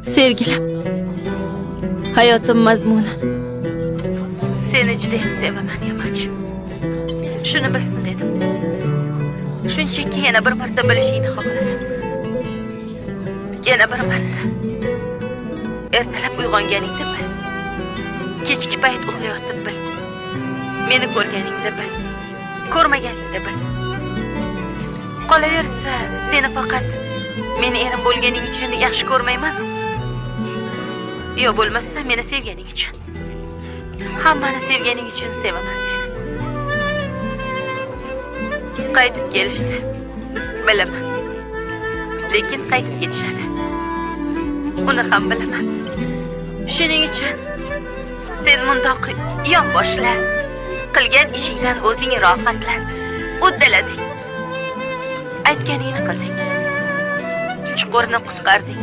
Sevgilim, hayotim mazmuni. Seni juda ham sevaman, Yamaç. Shuni bilsin dedim. Shunchaki yana bir marta bilishingni xohladim. Yana bir marta. Ertalab uyg'onganingda bil. Kechki payt uxlayotib bil. Meni ko'rganingda bil. Ko'rmaganingda bil. Qolaversa, seni faqat meni erim bo'lganing uchun yaxshi ko'rmayman. Yo bo'lmasa, meni sevganing uchun. Hammani sevganing uchun sevaman seni. Qaytib kelishdi. Bilaman. Lekin qaytib ketishadi. Uni ham bilaman. Shuning uchun sen mundoq yonboshla. Qilgan ishingdan o'zing rohatlan. Uddalading. Aytganingni qilding. Chuqurni qutqarding.